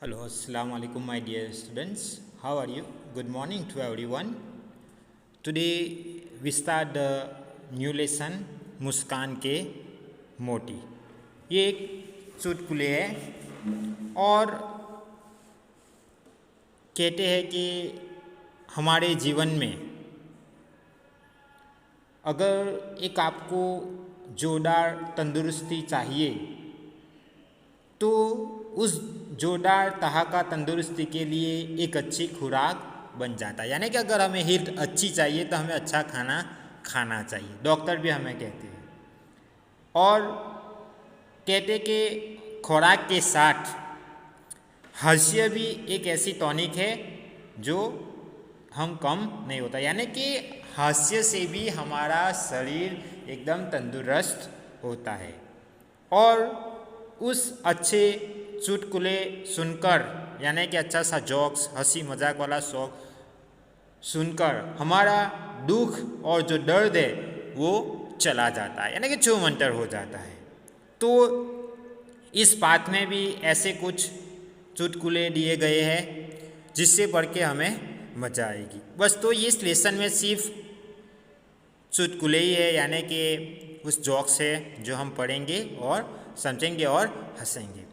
Hello, Assalamu alaikum, my dear students. How are you? Good morning to everyone. Today we start the new lesson मुस्कान के मोती. ये एक चुटकुले है और कहते हैं कि हमारे जीवन में अगर एक आपको जोरदार तंदुरुस्ती चाहिए तो उस जोरदार तहाका तंदुरुस्ती के लिए एक अच्छी खुराक बन जाता है। यानी कि अगर हमें हेल्थ अच्छी चाहिए तो हमें अच्छा खाना खाना चाहिए। डॉक्टर भी हमें कहते हैं और कहते कि खुराक के साथ हास्य भी एक ऐसी टॉनिक है जो हम कम नहीं होता। यानी कि हास्य से भी हमारा शरीर एकदम तंदुरुस्त होता है। और उस अच्छे चुटकुले सुनकर यानी कि अच्छा सा जोक्स हंसी मजाक वाला शौक सुनकर हमारा दुख और जो दर्द है वो चला जाता है, यानी कि छूमंतर हो जाता है। तो इस बात में भी ऐसे कुछ चुटकुले दिए गए हैं जिससे पढ़ के हमें मजा आएगी। बस तो इस लेसन में सिर्फ चुटकुले ही है, यानी कि उस जोक्स है जो हम पढ़ेंगे और समझेंगे और हंसेंगे।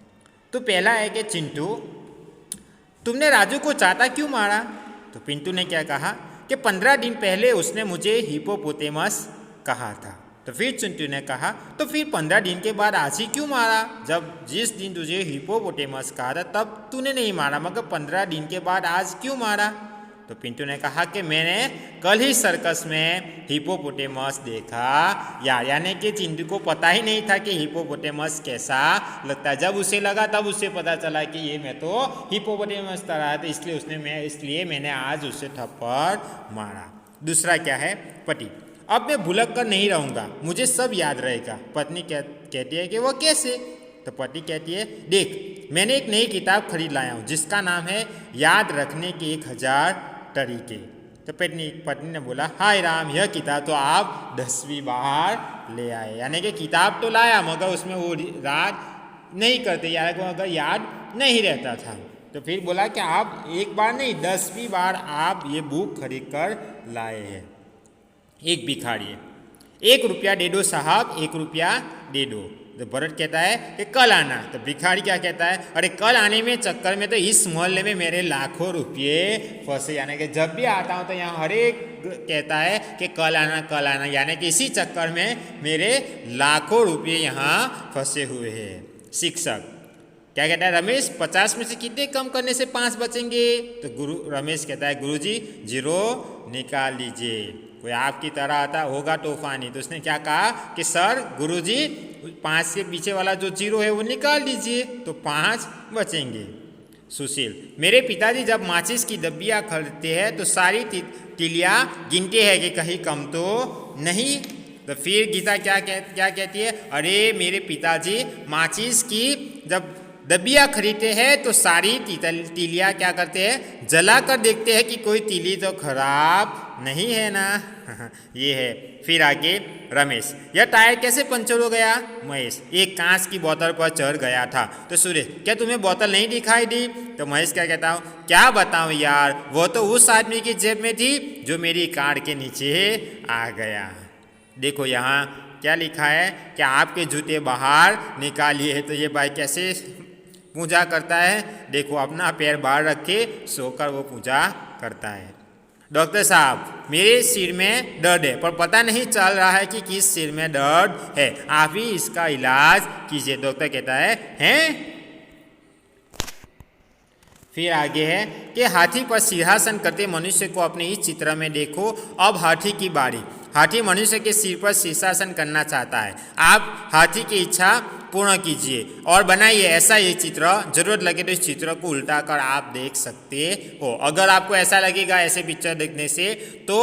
तो पहला है कि चिंटू, तुमने राजू को चाटा क्यों मारा? तो पिंटू ने क्या कहा कि 15 दिन पहले उसने मुझे हिपोपोटेमस कहा था। तो फिर चिंटू ने कहा तो फिर 15 दिन के बाद आज ही क्यों मारा? जब जिस दिन तुझे हिपोपोटेमस कहा था तब तूने नहीं मारा, मगर 15 दिन के बाद आज क्यों मारा? तो पिंटू ने कहा कि मैंने कल ही सर्कस में हिपोपोटेमस देखा। यानी कि चिंटू को पता ही नहीं था कि हिपोपोटेमस कैसा लगता है। जब उसे लगा तब उसे पता चला कि ये मैं तो हिपोपोटेमस था, इसलिए मैंने आज उसे थप्पड़ मारा। दूसरा क्या है, पति, अब मैं भुलक कर नहीं रहूँगा, मुझे सब याद रहेगा। पत्नी कहती है कि वो कैसे? तो पति कहती है, देख मैंने एक नई किताब खरीद लाया हूँ जिसका नाम है याद रखने के 1000 तरीके। तो पत्नी ने बोला, हाय राम, यह किताब तो आप 10वीं बार ले आए। यानी कि किताब तो लाया मगर उसमें वो याद नहीं करते, यार को अगर याद नहीं रहता था। तो फिर बोला कि आप एक बार नहीं 10वीं बार आप ये बुक खरीद कर लाए हैं। एक भिखारी है, 1 रुपया दे दो साहब, 1 रुपया दे दो। तो भरत कहता है कि कल आना। तो भिखारी क्या कहता है, अरे कल आने में चक्कर में तो इस मोहल्ले में मेरे लाखों रुपये फंसे। यानी कि जब भी आता हूँ तो यहाँ हर एक कहता है कि कल आना, यानी कि इसी चक्कर में मेरे लाखों रुपये यहाँ फंसे हुए हैं। शिक्षक क्या कहता है, रमेश 50 में से कितने कम करने से 5 बचेंगे? तो रमेश कहता है, गुरुजी 0 निकाल लीजिए। कोई आपकी तरह आता होगा तूफानी, तो उसने क्या कहा कि सर गुरुजी 5 से पीछे वाला जो 0 है वो निकाल दीजिए तो 5 बचेंगे। सुशील, मेरे पिताजी जब माचिस की डब्बियाँ खरीदते हैं तो सारी तिलियाँ गिनते हैं कि कहीं कम तो नहीं। तो फिर गीता क्या कहती है, अरे मेरे पिताजी माचिस की जब डब्बियाँ खरीदते हैं तो सारी तिलियाँ क्या करते हैं, जला कर देखते हैं कि कोई तिली तो खराब नहीं है ना। ये है। फिर आगे रमेश, यह टायर कैसे पंचर हो गया? महेश, एक कांच की बोतल पर चढ़ गया था। तो सुरेश, क्या तुम्हें बोतल नहीं दिखाई दी? तो महेश क्या कहता हूँ, क्या बताऊँ यार, वो तो उस आदमी की जेब में थी जो मेरी कार के नीचे आ गया। देखो यहाँ क्या लिखा है कि आपके जूते बाहर निकालिए। तो ये भाई कैसे पूजा करता है, देखो अपना पैर बाहर रख के सोकर वो पूजा करता है। डॉक्टर साहब, मेरे सिर में दर्द है पर पता नहीं चल रहा है कि किस सिर में दर्द है, आप ही इसका इलाज कीजिए। डॉक्टर कहता है, हैं? फिर आगे है कि हाथी पर सिंहासन करते मनुष्य को अपने इस चित्र में देखो। अब हाथी की बारी। हाथी मनुष्य के सिर पर शीर्षासन करना चाहता है। आप हाथी की इच्छा पूर्ण कीजिए और बनाइए ऐसा ये चित्र। जरूरत लगे तो इस चित्र को उल्टा कर आप देख सकते हो। अगर आपको ऐसा लगेगा ऐसे पिक्चर देखने से तो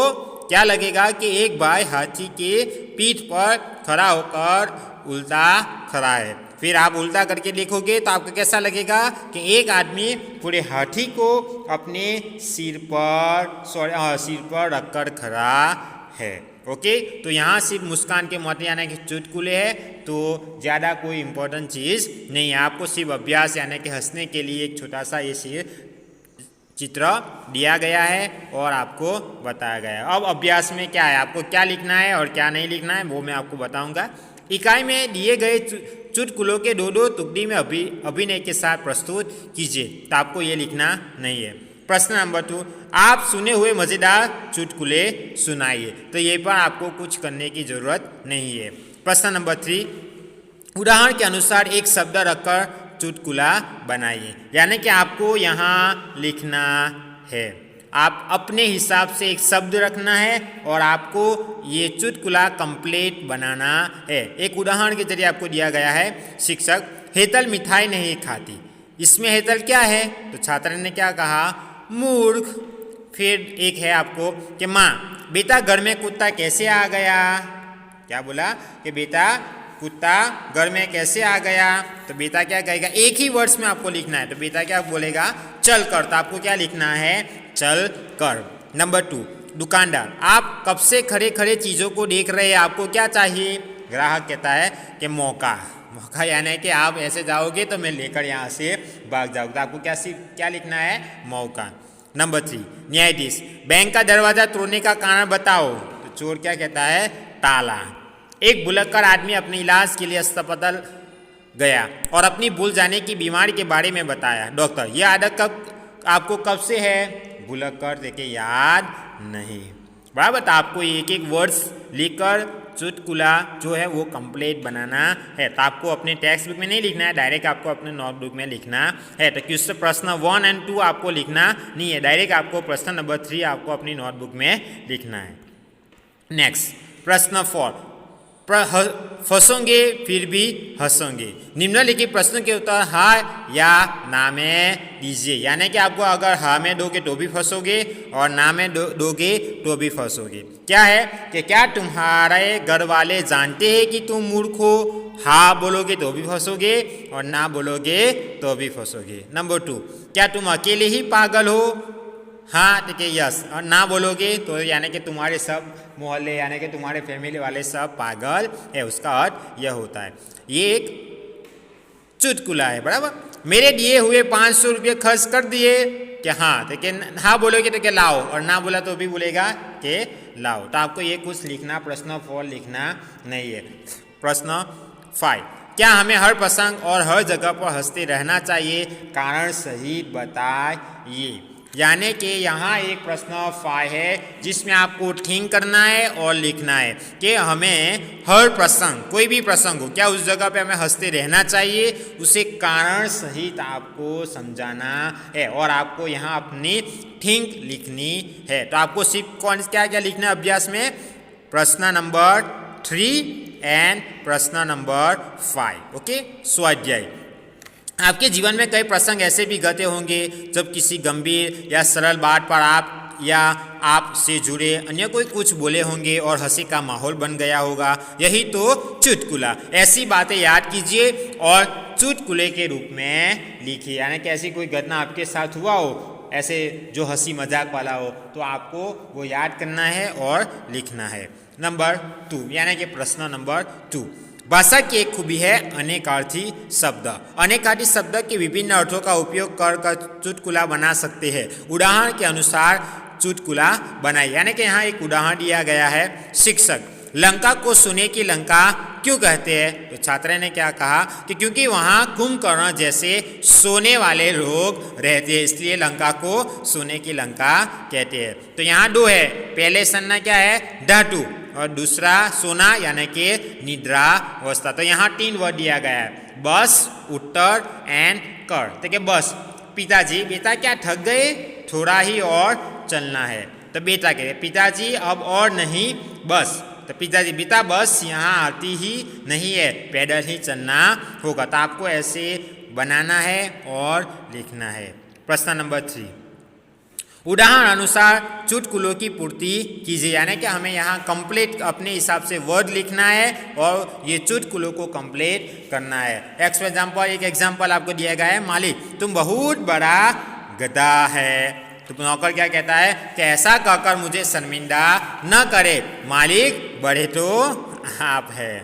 क्या लगेगा कि एक भाई हाथी के पीठ पर खड़ा होकर उल्टा खड़ा है। फिर आप उल्टा करके देखोगे तो आपको कैसा लगेगा कि एक आदमी पूरे हाथी को अपने सिर पर रखकर खड़ा है। ओके, तो यहाँ सिर्फ मुस्कान के मोती यानी कि चुटकुले है, तो ज़्यादा कोई इम्पोर्टेंट चीज़ नहीं है। आपको सिर्फ अभ्यास यानी कि हंसने के लिए एक छोटा सा ये चित्र दिया गया है और आपको बताया गया है। अब अभ्यास में क्या है, आपको क्या लिखना है और क्या नहीं लिखना है वो मैं आपको बताऊंगा। इकाई में दिए गए चुटकुलों के दो दो टुकड़ी में अभिनय के साथ प्रस्तुत कीजिए। तो आपको ये लिखना नहीं है। प्रश्न नंबर 2, आप सुने हुए मज़ेदार चुटकुले सुनाइए। तो ये पर आपको कुछ करने की ज़रूरत नहीं है। प्रश्न नंबर 3, उदाहरण के अनुसार एक शब्द रखकर चुटकुला बनाइए। यानी कि आपको यहाँ लिखना है, आप अपने हिसाब से एक शब्द रखना है और आपको ये चुटकुला कंप्लीट बनाना है। एक उदाहरण के जरिए आपको दिया गया है, शिक्षक, हेतल मिठाई नहीं खाती। इसमें हेतल क्या है? तो छात्र ने क्या कहा? मूर्ख। फिर एक है आपको कि माँ, बेटा घर में कुत्ता कैसे आ गया? क्या बोला कि बेटा कुत्ता घर में कैसे आ गया? तो बेटा क्या कहेगा? एक ही वर्ड्स में आपको लिखना है। तो बेटा क्या बोलेगा? चल कर। तो आपको क्या लिखना है? चल कर। नंबर 2, दुकानदार, आप कब से खड़े खड़े चीज़ों को देख रहे हैं, आपको क्या चाहिए? ग्राहक कहता है कि मौका। मौका यानी कि आप ऐसे जाओगे तो मैं लेकर यहाँ से भाग जाऊँगा। तो आपको क्या लिखना है? मौका। नंबर 3, न्यायाधीश, बैंक का दरवाज़ा तोड़ने का कारण बताओ। तो चोर क्या कहता है? ताला। एक भुलक्कड़ आदमी अपने इलाज के लिए अस्पताल गया और अपनी भूल जाने की बीमारी के बारे में बताया। डॉक्टर, यह आदत आपको कब से है? भुलक्कड़ देखे याद नहीं। बराबर। तो आपको एक एक वर्ड्स लिखकर चुटकुला जो है वो कंप्लीट बनाना है। तो आपको अपने टेक्स्ट बुक में नहीं लिखना है, डायरेक्ट आपको अपने नोटबुक में लिखना है। तो क्वेश्चन प्रश्न 1 और 2 आपको लिखना नहीं है, डायरेक्ट आपको प्रश्न नंबर 3 आपको अपनी नोटबुक में लिखना है। नेक्स्ट, प्रश्न 4, फंसोगे फिर भी हंसोगे। निम्नलिखित प्रश्न के उत्तर हाँ या ना में दीजिए। यानी कि आपको अगर हाँ में दोगे तो भी फंसोगे और ना में दोगे तो भी फंसोगे। क्या है कि क्या तुम्हारे घर वाले जानते हैं कि तुम मूर्ख हो? हाँ बोलोगे तो भी फंसोगे और ना बोलोगे तो भी फंसोगे। नंबर 2, क्या तुम अकेले ही पागल हो? हाँ ठीक है, यस। और ना बोलोगे तो यानी कि तुम्हारे सब मोहल्ले यानी कि तुम्हारे फैमिली वाले सब पागल है, उसका अर्थ यह होता है। ये एक चुटकुला है। बराबर। मेरे दिए हुए 500 रुपये खर्च कर दिए। क्या हाँ? तो क्या हाँ बोलोगे तो क्या लाओ, और ना बोला तो भी बोलेगा कि लाओ। तो आपको ये कुछ लिखना, प्रश्न 4 लिखना नहीं है। प्रश्न 5, क्या हमें हर प्रसंग और हर जगह पर हंसते रहना चाहिए? कारण सहित बताइए। यानी कि यहाँ एक प्रश्न 5 है जिसमें आपको थिंक करना है और लिखना है कि हमें हर प्रसंग, कोई भी प्रसंग हो, क्या उस जगह पे हमें हंसते रहना चाहिए, उसे कारण सहित आपको समझाना है और आपको यहाँ अपनी थिंक लिखनी है। तो आपको सिर्फ क्या क्या लिखना है अभ्यास में? प्रश्न नंबर 3 एंड प्रश्न नंबर 5। ओके, स्वाध्याय। आपके जीवन में कई प्रसंग ऐसे भी घटे होंगे जब किसी गंभीर या सरल बात पर आप या आपसे जुड़े अन्य कोई कुछ बोले होंगे और हंसी का माहौल बन गया होगा। यही तो चुटकुला। ऐसी बातें याद कीजिए और चुटकुले के रूप में लिखिए। यानी कि ऐसी कोई घटना आपके साथ हुआ हो, ऐसे जो हंसी मजाक वाला हो, तो आपको वो याद करना है और लिखना है। नंबर 2 यानी कि प्रश्न नंबर 2, भाषा की एक खूबी है अनेकार्थी शब्द। अनेकार्थी शब्द के विभिन्न अर्थों का उपयोग कर चुटकुला बना सकते हैं। उदाहरण के अनुसार चुटकुला बनाइए। यानी कि यहाँ एक उदाहरण दिया गया है, शिक्षक, लंका को सोने की लंका क्यों कहते हैं? तो छात्र ने क्या कहा कि क्योंकि वहाँ कुंभकर्ण जैसे सोने वाले लोग रहते हैं, इसलिए लंका को सोने की लंका कहते हैं। तो यहाँ 2 है, पहले संज्ञा क्या है? धातु, और दूसरा सोना यानी कि निद्रा अवस्था। तो यहाँ 3 वर्ड दिया गया है, बस, उत्तर एंड कर। तो क्या बस, पिताजी, बेटा क्या थक गए? थोड़ा ही और चलना है। तो बेटा कहे पिताजी अब और नहीं बस। तो पिताजी, बेटा बस यहाँ आती ही नहीं है, पैदल ही चलना होगा। तो आपको ऐसे बनाना है और लिखना है। प्रश्न नंबर 3, उदाहरण अनुसार चुटकुलों की पूर्ति कीजिए। यानी कि हमें यहाँ कंप्लीट अपने हिसाब से वर्ड लिखना है और ये चुटकुलों को कंप्लीट करना है। फॉर एग्जाम्पल, एक एग्जाम्पल आपको दिया गया है, मालिक तुम बहुत बड़ा गधा है। तो नौकर क्या कहता है कि ऐसा कहकर मुझे शर्मिंदा न करे, मालिक बड़े तो आप है।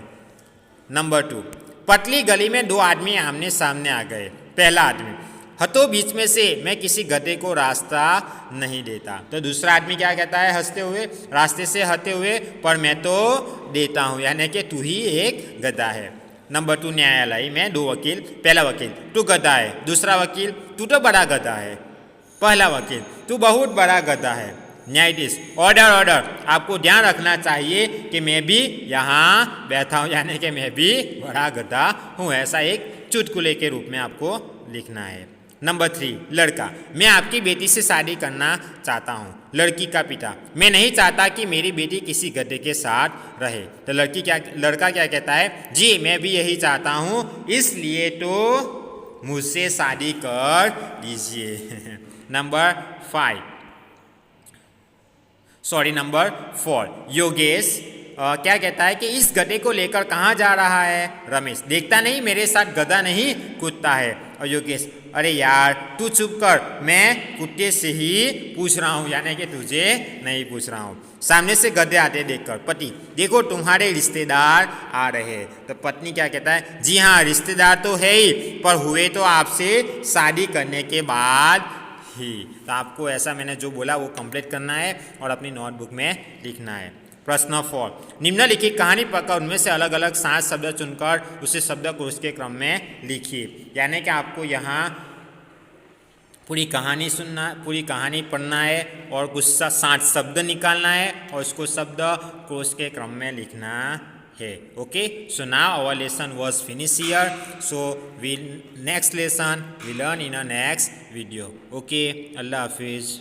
नंबर 2, पतली गली में दो आदमी आमने सामने आ गए। पहला आदमी, हतो बीच में से मैं किसी गधे को रास्ता नहीं देता। तो दूसरा आदमी क्या कहता है हंसते हुए, रास्ते से हंसते हुए, पर मैं तो देता हूँ, यानी कि तू ही एक गधा है। नंबर 2, न्यायालय में दो वकील। पहला वकील, तू गधा है। दूसरा वकील, तू तो बड़ा गधा है। पहला वकील, तू बहुत बड़ा गधा है। न्यायाधीश, ऑर्डर ऑर्डर, आपको ध्यान रखना चाहिए कि मैं भी यहाँ बैठा हूँ, यानी कि मैं भी बड़ा गधा हूँ। ऐसा एक चुटकुले के रूप में आपको लिखना है। नंबर 3, लड़का, मैं आपकी बेटी से शादी करना चाहता हूँ। लड़की का पिता, मैं नहीं चाहता कि मेरी बेटी किसी गधे के साथ रहे। तो लड़का क्या कहता है, जी मैं भी यही चाहता हूँ, इसलिए तो मुझसे शादी कर लीजिए। नंबर 4, योगेश क्या कहता है कि इस गधे को लेकर कहाँ जा रहा है। रमेश, देखता नहीं मेरे साथ गधा नहीं कुत्ता है। और योगेश, अरे यार तू चुप कर, मैं कुत्ते से ही पूछ रहा हूँ, यानी कि तुझे नहीं पूछ रहा हूँ। सामने से गधे आते देखकर पति, देखो तुम्हारे रिश्तेदार आ रहे हैं। तो पत्नी क्या कहता है, जी हाँ रिश्तेदार तो है ही, पर हुए तो आपसे शादी करने के बाद ही। तो आपको ऐसा मैंने जो बोला वो कंप्लीट करना है और अपनी नोटबुक में लिखना है। प्रश्न 4, निम्नलिखित कहानी पढ़कर उनमें से अलग अलग 7 शब्द चुनकर उसे शब्दकोश के क्रम में लिखिए। यानी कि आपको यहाँ पूरी कहानी सुनना, पूरी कहानी पढ़ना है और कुछ 7 शब्द निकालना है और उसको शब्दकोश के क्रम में लिखना है। Okay, so now our lesson was finish here, so we next lesson we learn in a next video. Okay, अल्लाह हाफिज़।